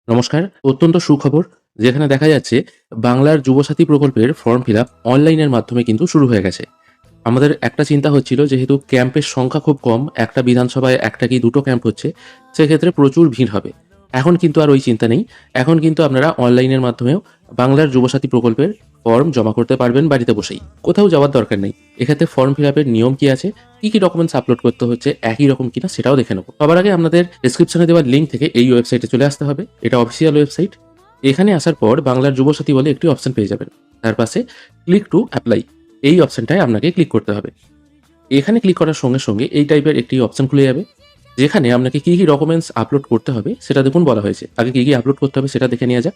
নমস্কার। অত্যন্ত সুখবর, যেখানে দেখা যাচ্ছে বাংলার যুবসাথী প্রকল্পের ফর্ম ফিল আপ অনলাইনের মাধ্যমে কিন্তু শুরু হয়ে গেছে। আমাদের একটা চিন্তা হচ্ছিল, যেহেতু ক্যাম্পের সংখ্যা খুব কম, একটা বিধানসভায় একটা কি দুটো ক্যাম্প হচ্ছে, সেক্ষেত্রে প্রচুর ভিড় হবে। এখন কিন্তু আর ওই চিন্তা নেই। এখন কিন্তু আপনারা অনলাইনের মাধ্যমেও বাংলার যুবসাথী প্রকল্পের ফর্ম জমা করতে পারবেন বাড়িতে বসেই। কোথাও যাওয়ার দরকার নেই। এক্ষেত্রে ফর্ম ফিল আপের নিয়ম কি আছে, কি ডকুমেন্টস আপলোড করতে হচ্ছে, একই রকম কিনা সেটাও দেখে নেব। সবার আগে আপনাদের ডেসক্রিপশনে দেওয়া লিঙ্ক থেকে এই ওয়েবসাইটে চলে আসতে হবে। এটা অফিসিয়াল ওয়েবসাইট। এখানে আসার পর বাংলার যুবসাথী বলে একটি অপশন পেয়ে যাবেন। তার পাশে ক্লিক টু অ্যাপ্লাই, এই অপশনটায় আপনাকে ক্লিক করতে হবে। এখানে ক্লিক করার সঙ্গে সঙ্গে এই টাইপের একটি অপশন খুলে যাবে, যেখানে আপনাকে কি ডকুমেন্টস আপলোড করতে হবে সেটা দেখুন বলা হয়েছে। আগে কি আপলোড করতে হবে সেটা দেখে নেওয়া যাক।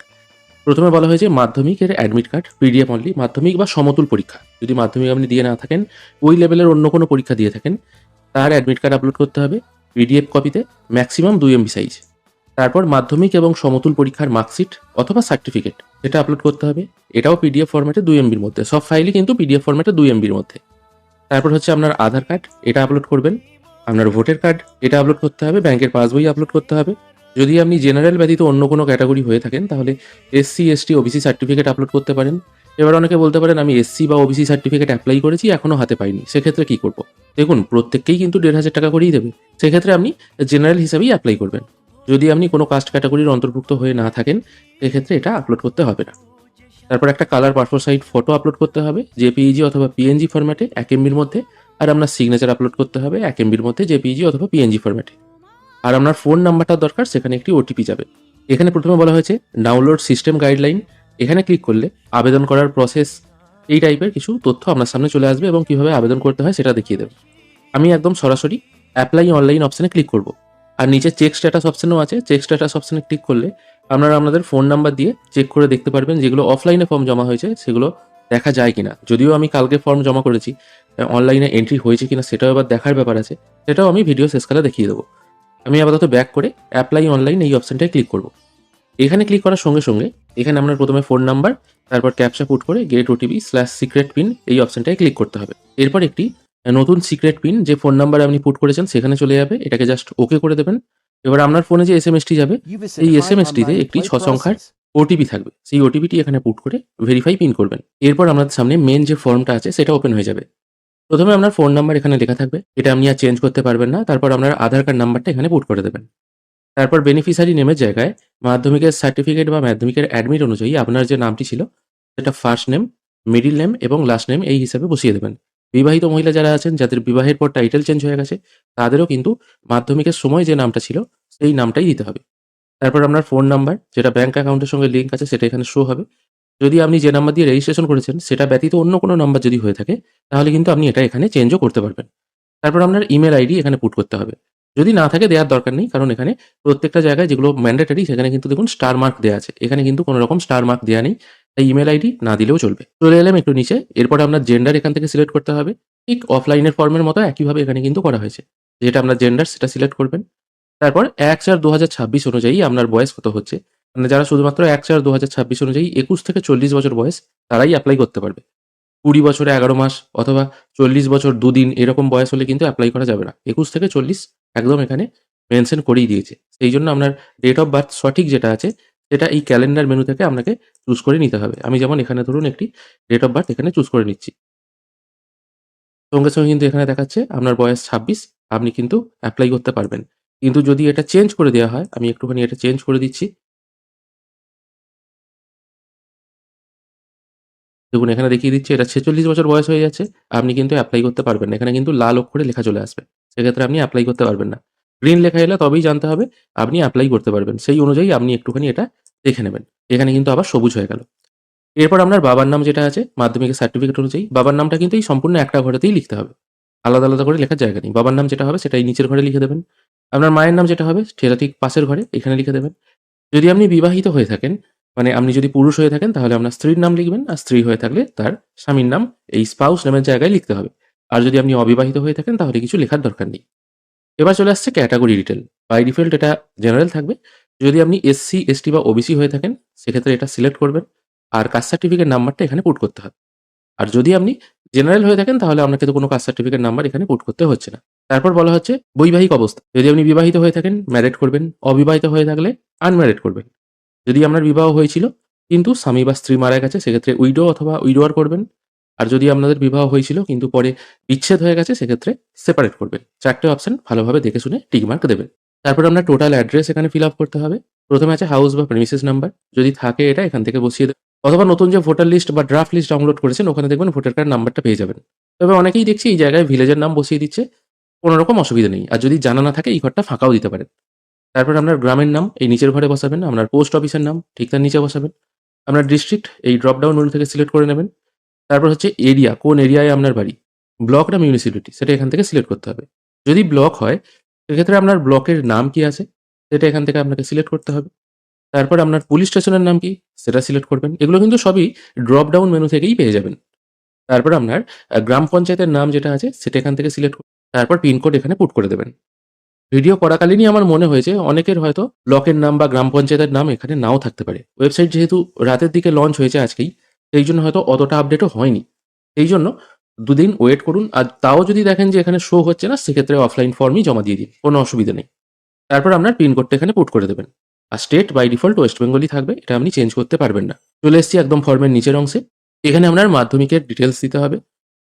প্রথমে বলা হয়েছে মাধ্যমিকের অ্যাডমিট কার্ড, পিডিএফ অনলি, মাধ্যমিক বা সমতুল পরীক্ষা। যদি মাধ্যমিক আপনি দিয়ে না থাকেন, ওই লেভেলের অন্য কোনো পরীক্ষা দিয়ে থাকেন, তার অ্যাডমিট কার্ড আপলোড করতে হবে পিডিএফ কপিতে, ম্যাক্সিমাম 2 MB সাইজ। তারপর মাধ্যমিক এবং সমতুল পরীক্ষার মার্কশিট অথবা সার্টিফিকেট, এটা আপলোড করতে হবে। এটাও পিডিএফ ফরম্যাটে 2 MBর মধ্যে। সব ফাইলই কিন্তু পিডিএফ ফরম্যাটে 2 MBর মধ্যে। তারপর হচ্ছে আপনার আধার কার্ড, এটা আপলোড করবেন। আপনার ভোটার কার্ড, এটা আপলোড করতে হবে। ব্যাংকের পাসবই আপলোড করতে হবে। যদি আপনি জেনারেল ব্যতীত অন্য কোনো ক্যাটাগরি হয়ে থাকেন, তাহলে SC, ST, OBC certificate upload করতে পারেন। এবার অনেকে বলতে পারেন, আমি এসসি বা ওবিসি সার্টিফিকেট অ্যাপ্লাই করেছি, এখনো হাতে পাইনি, সেক্ষেত্রে কি করব? দেখুন, প্রত্যেককেই কিন্তু 1,500 টাকা করেই দেবে। সেক্ষেত্রে আপনি জেনারেল হিসাবেই অ্যাপ্লাই করবেন। যদি আপনি কোনো কাস্ট ক্যাটাগরির অন্তর্ভুক্ত হয়ে না থাকেন, সেক্ষেত্রে এটা আপলোড করতে হবে না। তারপর একটা colour passport size photo upload করতে হবে, জেপিইজি অথবা পিএনজি ফরম্যাটে 1 MBর মধ্যে। আর আপনার সিগনেচার আপলোড করতে হবে 1 MBর মধ্যে, জেপিইজি অথবা পিএনজি ফরম্যাটে। আর আপনার ফোন নাম্বারটা দরকার, সেখানে একটি ওটিপি যাবে। এখানে প্রথমে বলা হয়েছে ডাউনলোড সিস্টেম গাইডলাইন। এখানে ক্লিক করলে আবেদন করার প্রসেস, এই টাইপের কিছু তথ্য আপনার সামনে চলে আসবে এবং কিভাবে আবেদন করতে হয় সেটা দেখিয়ে দেবে। আমি একদম সরাসরি অ্যাপ্লাই অনলাইন অপশানে ক্লিক করব। আর নিচে চেক স্ট্যাটাস অপশানও আছে। চেক স্ট্যাটাস অপশানে ক্লিক করলে আপনারা আপনাদের ফোন নাম্বার দিয়ে চেক করে দেখতে পারবেন, যেগুলো অফলাইনে ফর্ম জমা হয়েছে সেগুলো দেখা যায় কিনা। যদিও আমি কালকে ফর্ম জমা করেছি, অনলাইনে এন্ট্রি হয়েছে কিনা সেটাও এবার দেখার ব্যাপার আছে। সেটাও আমি ভিডিও শেষকালে দেখিয়ে দেবো। আমি আপাতত ব্যাক করে অ্যাপ্লাই অনলাইন এই অপশানটায় ক্লিক করব। এখানে ক্লিক করার সঙ্গে সঙ্গে এখানে আপনার প্রথমে ফোন নাম্বার, তারপর ক্যাপচা পুট করে gate OTP slash secret pin, এই অপশানটায় ক্লিক করতে হবে। এরপর একটি নতুন সিক্রেট পিন, যে ফোন নাম্বারে আপনি পুট করেছেন সেখানে চলে যাবে। এটাকে জাস্ট ওকে করে দেবেন। এবার আপনার ফোনে যে এসএমএসটি যাবে, এই এসএমএসটিতে একটি 6 সংখ্যার ওটিপি থাকবে। সেই ওটিপিটি এখানে পুট করে ভেরিফাই পিন করবেন। এরপর আপনাদের সামনে মেন যে ফর্মটা আছে সেটা ওপেন হয়ে যাবে। প্রথমে আপনার ফোন নাম্বার এখানে লেখা থাকবে, এটা আপনি আর চেঞ্জ করতে পারবেন না। তারপর আপনার আধার কার্ড নাম্বারটা এখানে পুট করে দেবেন। তারপর বেনিফিশিয়ারি নেমের জায়গায় মাধ্যমিকের সার্টিফিকেট বা মাধ্যমিকের অ্যাডমিট অনুযায়ী আপনার যে নামটি ছিল সেটা ফার্স্ট নেম, মিডল নেম এবং লাস্ট নেম এই হিসাবে বসিয়ে দেবেন। বিবাহিত মহিলা যারা আছেন, যাদের বিবাহের পর টাইটেল চেঞ্জ হয়ে গেছে, তাদেরও কিন্তু মাধ্যমিকের সময় যে নামটা ছিল সেই নামটাই দিতে হবে। তারপর আপনার ফোন নাম্বার, যেটা ব্যাংক অ্যাকাউন্টের সঙ্গে লিঙ্ক আছে, সেটা এখানে শো হবে। যদি আপনি যে নাম্বার দিয়ে রেজিস্ট্রেশন করেছেন সেটা ব্যতীত অন্য কোনো নাম্বার যদি হয়ে থাকে, তাহলে কিন্তু আপনি এটা এখানে চেঞ্জও করতে পারবেন। তারপর আপনার ইমেল আইডি এখানে পুট করতে হবে। যদি না থাকে দেওয়ার দরকার নেই, কারণ এখানে প্রত্যেকটা জায়গায় যেগুলো ম্যান্ডেটরি সেখানে কিন্তু দেখুন স্টার মার্ক দেওয়া আছে। এখানে কিন্তু কোনো রকম স্টার মার্ক দেওয়া নেই, তাই ইমেল আইডি না দিলেও চলবে। চলে এলাম একটু নিচে। এরপর আপনার জেন্ডার এখান থেকে সিলেক্ট করতে হবে। ঠিক অফলাইনের ফর্মের মতো একইভাবে এখানে কিন্তু করা হয়েছে। যেটা আপনার জেন্ডার সেটা সিলেক্ট করবেন। তারপর ১/৪/২০২৬ অনুযায়ী আপনার বয়স কত হচ্ছে, মানে যারা শুধুমাত্র ১/৪/২০২৬ অনুযায়ী ২১ থেকে ৪০ বছর বয়স, তারাই অ্যাপ্লাই করতে পারবে। ২০ বছর ১১ মাস অথবা ৪০ বছর ২ দিন এরকম বয়স হলে কিন্তু এপ্লাই করা যাবে না। ২১ থেকে ৪০ একদম এখানে মেনশন করেই দিয়েছে। সেই জন্য আপনার ডেট অফ বার্থ সঠিক যেটা আছে, সেটা এই ক্যালেন্ডার মেনু থেকে আপনাকে চুজ করে নিতে হবে। আমি যেমন এখানে ধরুন একটি ডেট অফ বার্থ এখানে চুজ করে নিচ্ছি। সঙ্গে সঙ্গে কিন্তু এখানে দেখাচ্ছে আপনার বয়স ২৬, আপনি কিন্তু এপ্লাই করতে পারবেন। কিন্তু যদি এটা চেঞ্জ করে দেওয়া হয়, আমি একটুখানি এটা চেঞ্জ করে দিচ্ছি। দেখুন এখানে দেখিয়ে দিচ্ছে এটা ৪৬ বছর বয়স হয়ে যাচ্ছে। আপনি কিন্তু এপ্লাই করতে পারবেন না। এখানে কিন্তু লাল অক্ষরে লেখা চলে আসবে। সেক্ষেত্রে আপনি এপ্লাই করতে পারবেন না। গ্রিন লেখা এলে তবেই জানতে হবে আপনি এপ্লাই করতে পারবেন। সেই অনুযায়ী আপনি একটুখানি এটা দেখে নেবেন। এখানে কিন্তু আবার সবুজ হয়ে গেল। এরপর আপনার বাবার নাম যেটা আছে মাধ্যমিকের সার্টিফিকেট অনুযায়ী, বাবার নামটা কিন্তু এই সম্পূর্ণ একটা ঘরেতেই লিখতে হবে। আলাদা, আলাদা করে লেখার জায়গা নেই। বাবার নাম যেটা হবে সেটা এই নিচের ঘরে লিখে দেবেন। আপনার মায়ের নাম যেটা হবে সেটা ঠিক পাশের ঘরে এখানে লিখে দেবেন। যদি আপনি বিবাহিত হয়ে থাকেন, মানে আপনি যদি পুরুষ হয়ে থাকেন তাহলে আপনার স্ত্রীর নাম লিখবেন, আর স্ত্রী হয়ে থাকলে তার স্বামীর নাম এই স্পাউস নামের জায়গায় লিখতে হবে। আর যদি আপনি অবিবাহিত হয়ে থাকেন তাহলে কিছু লেখার দরকার নেই। এবার চলে আসছে ক্যাটাগরি ডিটেল। বাই ডিফল্ট এটা জেনারেল থাকবে। যদি আপনি এসসি, এসটি বা ওবিসি হয়ে থাকেন সেক্ষেত্রে এটা সিলেক্ট করবেন। আর কাস্ট সার্টিফিকেট নাম্বারটা এখানে পুট করতে হবে। আর যদি আপনি জেনারেল হয়ে থাকেন তাহলে আপনাকে তো কোনো কাস্ট সার্টিফিকেট নাম্বার এখানে পুট করতে হচ্ছে না। তারপর বলা হচ্ছে বৈবাহিক অবস্থা। যদি আপনি বিবাহিত হয়ে থাকেন ম্যারিড করবেন, অবিবাহিত হয়ে থাকলে আনম্যারিড করবেন। যদি আপনার বিবাহ হয়েছিল কিন্তু স্বামী বা স্ত্রী মারা গেছে সেক্ষেত্রে উইডো অথবা উইডোয়ার করবেন। আর যদি আপনাদের বিবাহ হয়েছিল কিন্তু পরে বিচ্ছেদ হয়ে গেছে সেক্ষেত্রে সেপারেট করবেন। ৪ টে অপশন ভালোভাবে দেখে শুনে টিক মার্ক দেবেন। তারপর আপনার টোটাল অ্যাড্রেস এখানে ফিল আপ করতে হবে। প্রথমে আছে হাউস বা প্রেমিসেস নাম্বার। যদি থাকে এটা এখান থেকে বসিয়ে দেবেন। অথবা নতুন যে ভোটার লিস্ট বা ড্রাফট লিস্ট ডাউনলোড করেছেন ওখানে দেখবেন ভোটার কার্ড নাম্বারটা পেয়ে যাবেন। তবে অনেকেই দেখছি এই জায়গায় ভিলেজের নাম বসিয়ে দিচ্ছে। কোনো রকম অসুবিধা নেই। আর যদি জানা না থাকে এই ঘরটা ফাঁকাও দিতে পারেন। তারপর আপনার গ্রামের নাম এই নিচের ঘরে বসাবেন। আপনার পোস্ট অফিসের নাম ঠিক তার নিচে বসাবেন। আপনার ডিস্ট্রিক্ট এই ড্রপ ডাউন মেনু থেকে সিলেক্ট করে নেবেন। তারপর হচ্ছে এরিয়া, কোন এরিয়ায় আপনার বাড়ি। ব্লক না মিউনিসিপ্যালিটি সেটা এখান থেকে সিলেক্ট করতে হবে। যদি ব্লক হয় সেক্ষেত্রে আপনার ব্লকের নাম কি আছে সেটা এখান থেকে আপনাকে সিলেক্ট করতে হবে। তারপর আপনার পুলিশ স্টেশনের নাম কি সেটা সিলেক্ট করবেন। এগুলো কিন্তু সবই ড্রপ ডাউন মেনু থেকেই পেয়ে যাবেন। তারপর আপনার গ্রাম পঞ্চায়েতের নাম যেটা আছে সেটা এখান থেকে সিলেক্ট তারপর পিনকোড এখানে পুট করে দেবেন। ভিডিও করাকালীনই আমার মনে হয়েছে অনেকের হয়তো ব্লকের নাম বা গ্রাম পঞ্চায়েতের নাম এখানে নাও থাকতে পারে। ওয়েবসাইট যেহেতু রাতের দিকে লঞ্চ হয়েছে আজকেই, সেই জন্য হয়তো অতটা আপডেটও হয়নি। সেই জন্য ২ দিন ওয়েট করুন। আর তাও যদি দেখেন যে এখানে শো হচ্ছে না সেক্ষেত্রে অফলাইন ফর্মই জমা দিয়ে দিন। কোনো অসুবিধা নেই। তারপর আপনার পিনকোডটা এখানে পুট করে দেবেন। আর স্টেট বাই ডিফল্ট ওয়েস্ট বেঙ্গলই থাকবে। এটা আপনি চেঞ্জ করতে পারবেন না। চলে এসেছি একদম ফর্মের নিচের অংশে। এখানে আপনার মাধ্যমিকের ডিটেইলস দিতে হবে।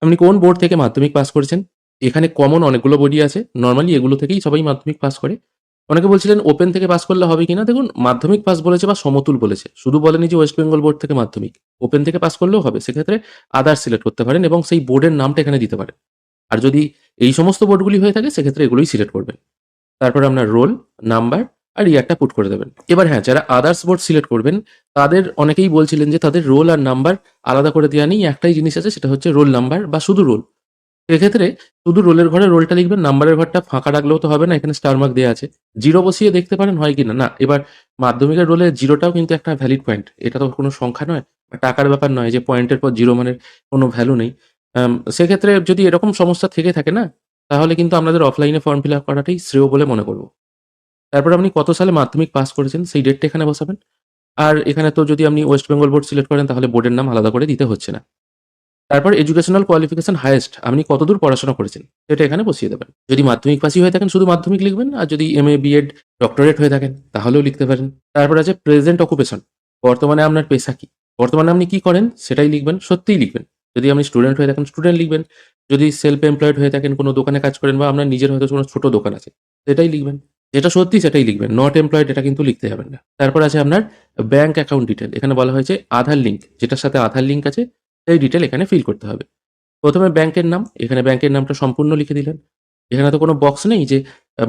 আপনি কোন বোর্ড থেকে মাধ্যমিক পাস করেছেন। এখানে কমন অনেকগুলো বোর্ডই আছে। নরমালি এগুলো থেকেই সবাই মাধ্যমিক পাস করে। অনেকে বলছিলেন ওপেন থেকে পাস করলে হবে কিনা। দেখুন মাধ্যমিক পাস বলেছে বা সমতুল বলেছে। শুধু বলেনি যে ওয়েস্ট বেঙ্গল বোর্ড থেকে মাধ্যমিক। ওপেন থেকে পাস করলেও হবে। সেক্ষেত্রে আদার্স সিলেক্ট করতে পারেন এবং সেই বোর্ডের নামটা এখানে দিতে পারেন। আর যদি এই সমস্ত বোর্ডগুলি হয়ে থাকে সেক্ষেত্রে এগুলোই সিলেক্ট করবেন। তারপর আপনার রোল, নাম্বার আর ইয়ারটা পুট করে দেবেন। এবার হ্যাঁ, যারা আদার্স বোর্ড সিলেক্ট করবেন তাদের অনেকেই বলছিলেন যে তাদের রোল আর নাম্বার আলাদা করে দেওয়া নেই। একটাই জিনিস আছে সেটা হচ্ছে রোল নাম্বার বা শুধু রোল। এক্ষেত্রে শুধু রোলের ঘরে রোলটা লিখবেন, নাম্বারের ঘরটা ফাঁকা রাখলেও তো হবে না, এখানে স্টার মার্ক দেওয়া আছে। 0 বসিয়ে দেখতে পারেন হয় কিনা। না, এবার মাধ্যমিকের রোলে 0টাও কিন্তু একটা ভ্যালিড পয়েন্ট। এটা তো কোনো সংখ্যা নয় বা টাকার ব্যাপার নয় যে পয়েন্টের পর 0 মানের কোনো ভ্যালু নেই। সেক্ষেত্রে যদি এরকম সমস্যা থেকে থাকে না, তাহলে কিন্তু আপনাদের অফলাইনে ফর্ম ফিল আপ করাটাই শ্রেয় বলে মনে করব। তারপর আপনি কত সালে মাধ্যমিক পাস করেছেন সেই ডেটটা এখানে বসাবেন। আর এখানে তো যদি আপনি ওয়েস্ট বেঙ্গল বোর্ড সিলেক্ট করেন তাহলে বোর্ডের নাম আলাদা করে দিতে হচ্ছে না। তারপর এডুকেশনাল কোয়ালিফিকেশন হাইয়েস্ট আপনি কতদূর পড়াশোনা করেছেন সেটা এখানে বসিয়ে দেবেন। যদি মাধ্যমিক পাসই হয়ে থাকেন শুধু মাধ্যমিক লিখবেন। আর যদি এমএ, বিএড, ডক্টরেট হয়ে থাকেন তাহলেও লিখতে পারেন। তারপর আছে প্রেজেন্ট অকুপেশন। বর্তমানে আপনার পেশা কি? বর্তমানে আপনি কি করেন সেটাই লিখবেন, সত্যিই লিখবেন। যদি আপনি স্টুডেন্ট হয়ে থাকেন স্টুডেন্ট লিখবেন। যদি সেলফ এমপ্লয়েড হয়ে থাকেন কোনো দোকানে কাজ করেন বা আপনার নিজের হয়তো কোনো ছোট দোকান আছে সেটাই লিখবেন। যেটা সত্যি সেটাই লিখবেন। নট এমপ্লয়েড এটা কিন্তু লিখতে যাবেন না। তারপর আছে আপনার ব্যাংক অ্যাকাউন্ট ডিটেল। এখানে বলা হয়েছে আধার লিঙ্ক, যেটার সাথে আধার লিঙ্ক আছে সেই ডিটেল এখানে ফিল করতে হবে। প্রথমে ব্যাংকের নাম, এখানে ব্যাংকের নামটা সম্পূর্ণ লিখে দিলেন। এখানে তো কোনো বক্স নেই যে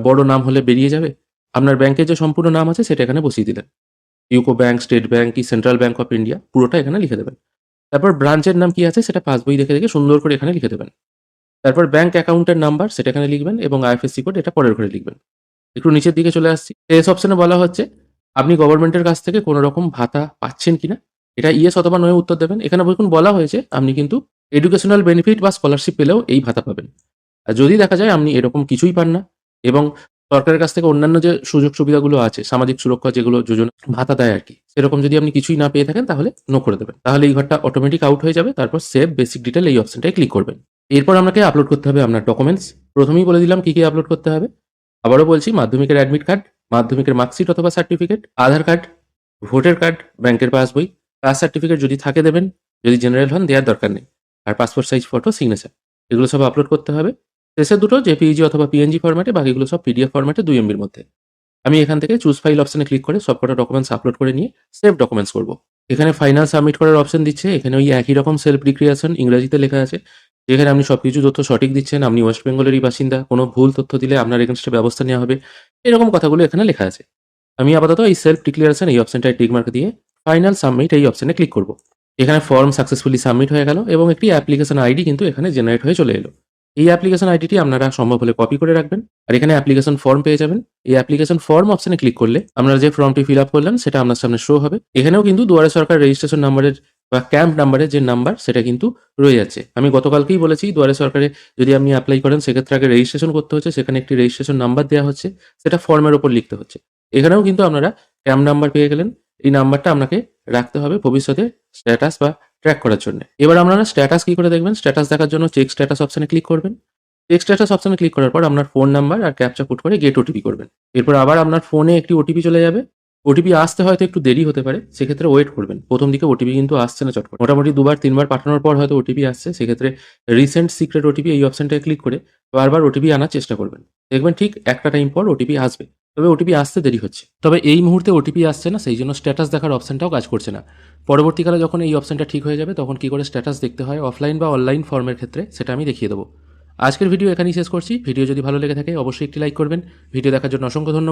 বড় নাম হলে বেরিয়ে যাবে। আপনার ব্যাংকের যে সম্পূর্ণ নাম আছে সেটা এখানে বসিয়ে দিলেন। ইউকো ব্যাংক, স্টেট ব্যাংক কি সেন্ট্রাল ব্যাংক অফ ইন্ডিয়া পুরোটা এখানে লিখে দেবেন। তারপর ব্রাঞ্চের নাম কি আছে সেটা পাসবই দেখে দেখে সুন্দর করে এখানে লিখে দেবেন। তারপর ব্যাংক অ্যাকাউন্টের নাম্বার সেটা এখানে লিখবেন এবং আইএফএসসি কোড এটা পরের ঘরে লিখবেন। একটু নিচের দিকে চলে আসছি। শেষ অপশনে বলা হচ্ছে আপনি গভর্নমেন্টের কাছ থেকে কোনো রকম ভাতা পাচ্ছেন কিনা। এটা ইয়েস অথবা নয়ে উত্তর দেবেন। এখানে দেখুন বলা হয়েছে আপনি কিন্তু এডুকেশনাল বেনিফিট বা স্কলারশিপ পেলেও এই ভাতা পাবেন। আর যদি দেখা যায় আপনি এরকম কিছুই পান না এবং সরকারের কাছ থেকে অন্যান্য যে সুযোগ সুবিধাগুলো আছে, সামাজিক সুরক্ষা যেগুলো যোজনা ভাতা দেয় আরকি, সেরকম যদি আপনি কিছুই না পেয়ে থাকেন তাহলে নো করে দেবেন। তাহলে এই ঘরটা অটোমেটিক আউট হয়ে যাবে। তারপর সেভ বেসিক ডিটেইল এই অপশনটায় ক্লিক করবেন। এরপর আপনাকে আপলোড করতে হবে আপনার ডকুমেন্টস। প্রথমেই বলে দিলাম কি আপলোড করতে হবে। আবারও বলছি মাধ্যমিকের অ্যাডমিট কার্ড, মাধ্যমিকের মার্কশিট অথবা সার্টিফিকেট, আধার কার্ড, ভোটার কার্ড, ব্যাংকের পাসবই, কাস্ট সার্টিফিকেট যদি থাকে দেবেন, যদি জেনারেল হন দেওয়ার দরকার নেই। আর পাসপোর্ট সাইজ ফটো, সিগনেচার এগুলো সব আপলোড করতে হবে। শেষের দুটো জেপিইজি অথবা পিএনজি ফরম্যাটে, বাকিগুলো সব পিডিএফ ফরম্যাটে 2 MBর মধ্যে। আমি এখান থেকে চুজ ফাইল অপশনে ক্লিক করে সবকটা ডকুমেন্টস আপলোড করে নিয়ে সেভ ডকুমেন্টস করব। এখানে ফাইনাল সাবমিট করার অপশন দিচ্ছে। এখানে ওই একই রকম সেলফ ডিক্রিয়েশন ইংরেজিতে লেখা আছে। যেখানে আপনি সবকিছু তথ্য সঠিক দিচ্ছেন, আপনি ওয়েস্ট বেঙ্গলেরই বাসিন্দা, কোনো ভুল তথ্য দিলে আপনার এগেইনস্টে ব্যবস্থা নেওয়া হবে। এরকম কথাগুলো এখানে লেখা আছে। আমি আপাতত এই সেলফ ডিক্লারেশন এই অপশনটায় টিক মার্ক দিয়ে ফাইনাল সাবমিট এই অপশনে ক্লিক করব। এখানে ফর্ম সাকসেসফুলি সাবমিট হয়ে গেল এবং একটি অ্যাপ্লিকেশন আইডি কিন্তু এখানে জেনারেট হয়ে চলে এলো। এই অ্যাপ্লিকেশন আইডিটি আপনারা সম্ভব হলে কপি করে রাখবেন। আর এখানে অ্যাপ্লিকেশন ফর্ম পেয়ে যাবেন। এই অ্যাপ্লিকেশন ফর্ম অপশনে ক্লিক করলে আপনারা যে ফর্মটি ফিল আপ করলেন সেটা আপনার সামনে শো হবে। এখানেও কিন্তু দুয়ারে সরকার রেজিস্ট্রেশন নাম্বারের বা ক্যাম্প নাম্বারের যে নাম্বার সেটা কিন্তু রয়ে যাচ্ছে। আমি গতকালকেই বলেছি দুয়ারে সরকারে যদি আপনি অ্যাপ্লাই করেন সেক্ষেত্রে আগে রেজিস্ট্রেশন করতে হচ্ছে। সেখানে একটি রেজিস্ট্রেশন নাম্বার দেওয়া হচ্ছে, সেটা ফর্মের ওপর লিখতে হচ্ছে। এখানেও কিন্তু আপনারা ক্যাম্প নাম্বার পেয়ে গেলেন। এই নাম্বারটা আপনাকে রাখতে হবে ভবিষ্যতে স্ট্যাটাস বা ট্র্যাক করার জন্য। এবার আপনারা স্ট্যাটাস কি করে দেখবেন? স্ট্যাটাস দেখার জন্য চেক স্ট্যাটাস অপশনে ক্লিক করবেন। চেক স্ট্যাটাস অপশনে ক্লিক করার পর আপনার ফোন নাম্বার আর ক্যাপচা পুট করে গেট ওটিপি করবেন। এরপর আবার আপনার ফোনে একটি ওটিপি চলে যাবে। ওটিপি আসতে হয়তো একটু দেরি হতে পারে, সেক্ষেত্রে ওয়েট করবেন। প্রথম দিকে ওটিপি কিন্তু আসছে না চটপট। মোটামুটি ২ বার ৩ বার পাঠানোর পর হয়তো ওটিপি আসছে। সেক্ষেত্রে রিসেন্ট সিক্রেট ওটিপি এই অপশনটায় ক্লিক করে বারবার ওটিপি আনার চেষ্টা করবেন। দেখবেন ঠিক একটা টাইম পর ওটিপি আসবে। তবে ওটিপি আসতে দেরি হচ্ছে। তবে এই মুহূর্তে ওটিপি আসছে না, সেই জন্য স্ট্যাটাস দেখার অপশনটাও কাজ করছে না। পরবর্তীকালে যখন এই অপশনটা ঠিক হয়ে যাবে তখন কি করে স্ট্যাটাস দেখতে হয় অফলাইন বা অনলাইন ফর্মের ক্ষেত্রে সেটা আমি দেখিয়ে দেবো। আজকের ভিডিও এখানেই শেষ করছি। ভিডিও যদি ভালো লেগে থাকে অবশ্যই একটি লাইক করবেন। ভিডিও দেখার জন্য অসংখ্য ধন্যবাদ।